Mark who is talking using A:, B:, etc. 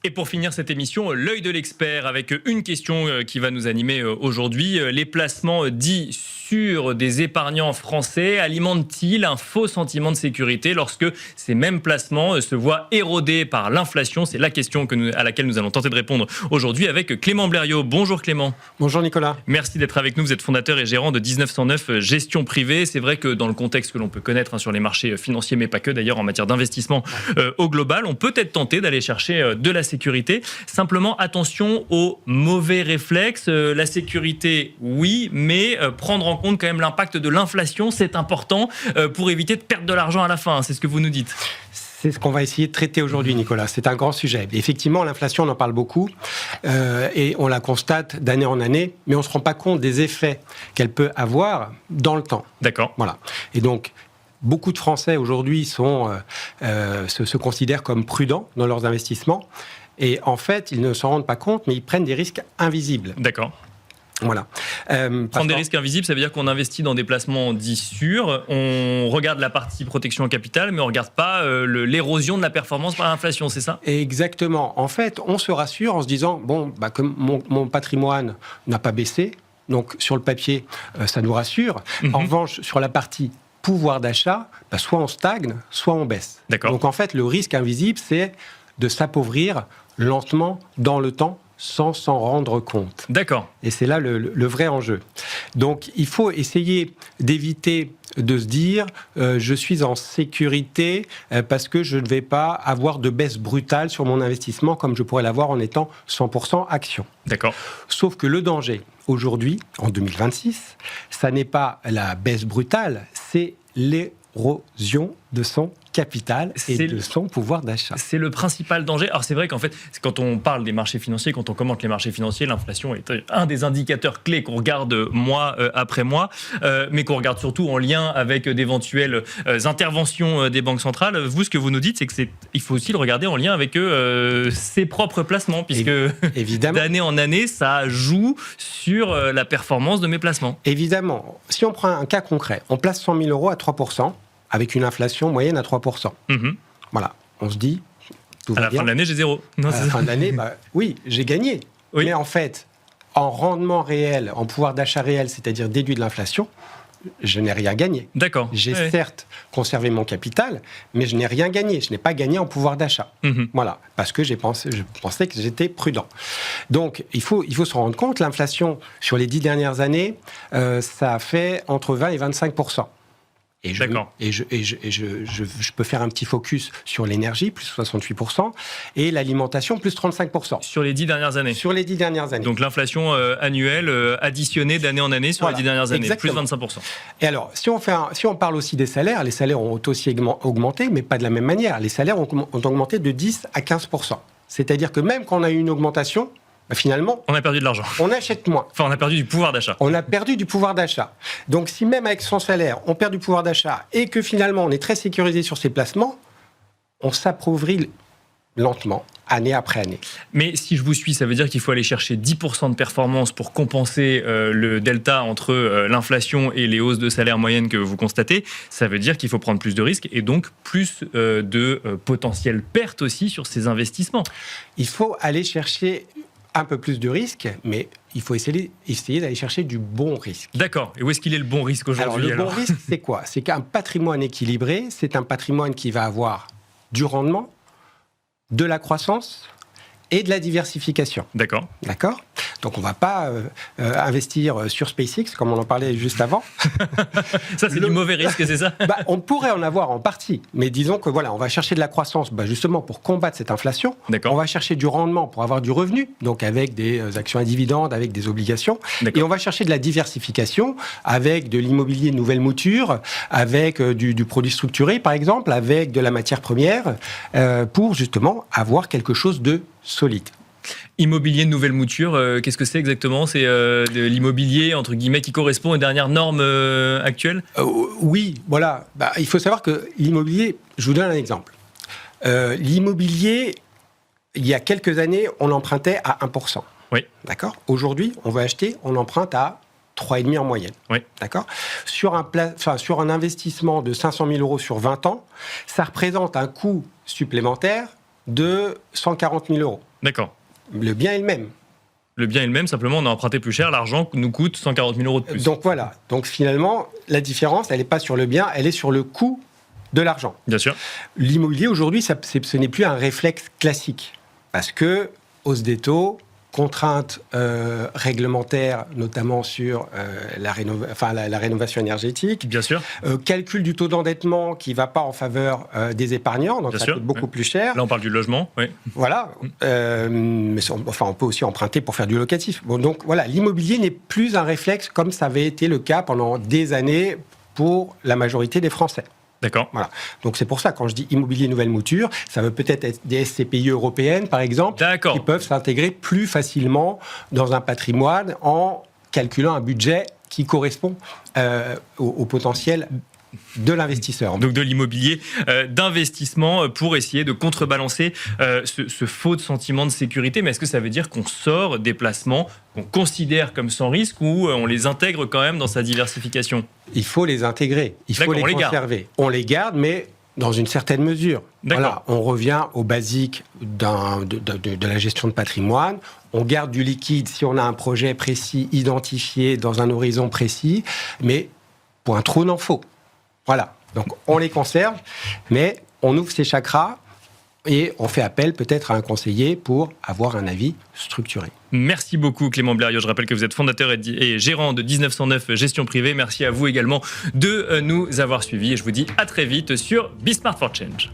A: Et pour finir cette émission, l'œil de l'expert avec une question qui va nous animer aujourd'hui. Les placements dits sûrs des épargnants français alimentent-ils un faux sentiment de sécurité lorsque ces mêmes placements se voient érodés par l'inflation? C'est la question à laquelle nous allons tenter de répondre aujourd'hui avec Clément Blériot. Bonjour Clément.
B: Bonjour Nicolas.
A: Merci d'être avec nous. Vous êtes fondateur et gérant de 1909 Gestion Privée. C'est vrai que dans le contexte que l'on peut connaître sur les marchés financiers, mais pas que d'ailleurs en matière d'investissement au global, on peut être tenté d'aller chercher de la sécurité. Simplement, attention aux mauvais réflexes. La sécurité, oui, mais prendre en compte quand même l'impact de l'inflation, c'est important pour éviter de perdre de l'argent à la fin. C'est ce que vous nous dites.
B: C'est ce qu'on va essayer de traiter aujourd'hui, Nicolas. C'est un grand sujet. Effectivement, l'inflation, on en parle beaucoup et on la constate d'année en année, mais on ne se rend pas compte des effets qu'elle peut avoir dans le temps.
A: D'accord.
B: Voilà. Et donc, beaucoup de Français aujourd'hui se considèrent comme prudents dans leurs investissements. Et en fait, ils ne s'en rendent pas compte, mais ils prennent des risques invisibles.
A: D'accord.
B: Voilà.
A: Prendre des risques invisibles, ça veut dire qu'on investit dans des placements dits sûrs. On regarde la partie protection en capital, mais on ne regarde pas l'érosion de la performance par l'inflation, c'est ça?
B: Exactement. En fait, on se rassure en se disant, comme mon patrimoine n'a pas baissé, donc sur le papier, ça nous rassure. En revanche, sur la partie pouvoir d'achat, soit on stagne, soit on baisse.
A: D'accord.
B: Donc en fait, le risque invisible, c'est de s'appauvrir lentement dans le temps sans s'en rendre compte.
A: D'accord.
B: Et c'est là le vrai enjeu. Donc il faut essayer d'éviter de se dire je suis en sécurité parce que je ne vais pas avoir de baisse brutale sur mon investissement comme je pourrais l'avoir en étant 100% action.
A: D'accord.
B: Sauf que le danger aujourd'hui, en 2026, ça n'est pas la baisse brutale, c'est l'érosion de son capital et de son pouvoir d'achat.
A: C'est le principal danger. Alors c'est vrai qu'en fait, quand on parle des marchés financiers, quand on commente les marchés financiers, l'inflation est un des indicateurs clés qu'on regarde mois après mois, mais qu'on regarde surtout en lien avec d'éventuelles interventions des banques centrales. Vous, ce que vous nous dites, c'est qu'il faut aussi le regarder en lien avec ses propres placements, puisque d'année en année, ça joue sur la performance de mes placements.
B: Évidemment. Si on prend un cas concret, on place 100 000 € à 3%, avec une inflation moyenne à 3%. Voilà, on se dit, tout va bien.
A: À la fin de l'année, j'ai zéro.
B: À la fin de l'année, oui, j'ai gagné. Oui. Mais en fait, en rendement réel, en pouvoir d'achat réel, c'est-à-dire déduit de l'inflation, je n'ai rien gagné.
A: D'accord.
B: J'ai certes conservé mon capital, mais je n'ai rien gagné. Je n'ai pas gagné en pouvoir d'achat. Voilà, parce que je pensais que j'étais prudent. Donc, il faut se rendre compte, l'inflation, sur les 10 dernières années, ça a fait entre 20 et 25%. Et je peux faire un petit focus sur l'énergie, plus 68%, et l'alimentation, plus 35%.
A: Sur les 10 dernières années.
B: Sur les 10 dernières années.
A: Donc l'inflation annuelle additionnée d'année en année sur les 10 dernières années, exactement. Plus 25%.
B: Et alors, si on parle aussi des salaires, les salaires ont aussi augmenté, mais pas de la même manière. Les salaires ont augmenté de 10 à 15%. C'est-à-dire que même quand on a eu une augmentation, finalement,
A: on a perdu de l'argent.
B: On achète moins.
A: Enfin, on a perdu du pouvoir d'achat.
B: On a perdu du pouvoir d'achat. Donc, si même avec son salaire, on perd du pouvoir d'achat et que finalement, on est très sécurisé sur ses placements, on s'appauvrit lentement, année après année.
A: Mais si je vous suis, ça veut dire qu'il faut aller chercher 10% de performance pour compenser le delta entre l'inflation et les hausses de salaire moyennes que vous constatez. Ça veut dire qu'il faut prendre plus de risques et donc plus de potentielles pertes aussi sur ces investissements.
B: Il faut aller chercher un peu plus de risques, mais il faut essayer d'aller chercher du bon risque.
A: D'accord. Et où est-ce qu'il est le bon risque aujourd'hui?
B: Le bon risque, c'est quoi? C'est qu'un patrimoine équilibré, c'est un patrimoine qui va avoir du rendement, de la croissance et de la diversification.
A: D'accord.
B: D'accord. Donc, on ne va pas investir sur SpaceX, comme on en parlait juste avant.
A: Ça, c'est du mauvais risque, c'est ça?
B: On pourrait en avoir en partie. Mais disons que voilà, on va chercher de la croissance justement pour combattre cette inflation.
A: D'accord.
B: On va chercher du rendement pour avoir du revenu, donc avec des actions à dividendes, avec des obligations. Et on va chercher de la diversification avec de l'immobilier de nouvelle mouture, avec du produit structuré, par exemple, avec de la matière première, pour justement avoir quelque chose de solide.
A: Immobilier de nouvelle mouture, qu'est-ce que c'est exactement? C'est de l'immobilier, entre guillemets, qui correspond aux dernières normes actuelles?
B: Oui, voilà. Il faut savoir que l'immobilier, je vous donne un exemple. L'immobilier, il y a quelques années, on empruntait à 1%.
A: Oui.
B: D'accord. Aujourd'hui, on va acheter, on emprunte à 3,5 en moyenne.
A: Oui.
B: D'accord. Sur un investissement de 500 000 € sur 20 ans, ça représente un coût supplémentaire de 140 000 €.
A: D'accord.
B: Le bien est le même.
A: Le bien est le même, simplement on a emprunté plus cher, l'argent nous coûte 140 000 € de plus.
B: Donc voilà, donc finalement, la différence, elle n'est pas sur le bien, elle est sur le coût de l'argent.
A: Bien sûr.
B: L'immobilier, aujourd'hui, ce n'est plus un réflexe classique, parce que hausse des taux, contraintes réglementaires, notamment sur la rénovation énergétique.
A: Bien sûr.
B: Calcul du taux d'endettement qui ne va pas en faveur des épargnants, donc
A: Bien
B: ça
A: sûr,
B: coûte beaucoup plus cher.
A: Là, on parle du logement, oui.
B: Voilà. Mais on peut aussi emprunter pour faire du locatif. Bon, donc voilà, l'immobilier n'est plus un réflexe comme ça avait été le cas pendant des années pour la majorité des Français.
A: D'accord.
B: Voilà. Donc c'est pour ça, quand je dis immobilier nouvelle mouture, ça veut peut-être être des SCPI européennes, par exemple, qui peuvent s'intégrer plus facilement dans un patrimoine en calculant un budget qui correspond au potentiel de l'investisseur.
A: Donc de l'immobilier d'investissement pour essayer de contrebalancer ce faux sentiment de sécurité. Mais est-ce que ça veut dire qu'on sort des placements qu'on considère comme sans risque ou on les intègre quand même dans sa diversification ?
B: Il faut les intégrer, il faut les conserver. On les garde, mais dans une certaine mesure. Voilà, on revient aux basiques de la gestion de patrimoine. On garde du liquide si on a un projet précis, identifié dans un horizon précis, mais pour un trou, il en faut. Voilà, donc on les conserve, mais on ouvre ses chakras et on fait appel peut-être à un conseiller pour avoir un avis structuré.
A: Merci beaucoup Clément Blériot. Je rappelle que vous êtes fondateur et gérant de 1909 Gestion Privée. Merci à vous également de nous avoir suivis et je vous dis à très vite sur Be Smart for Change.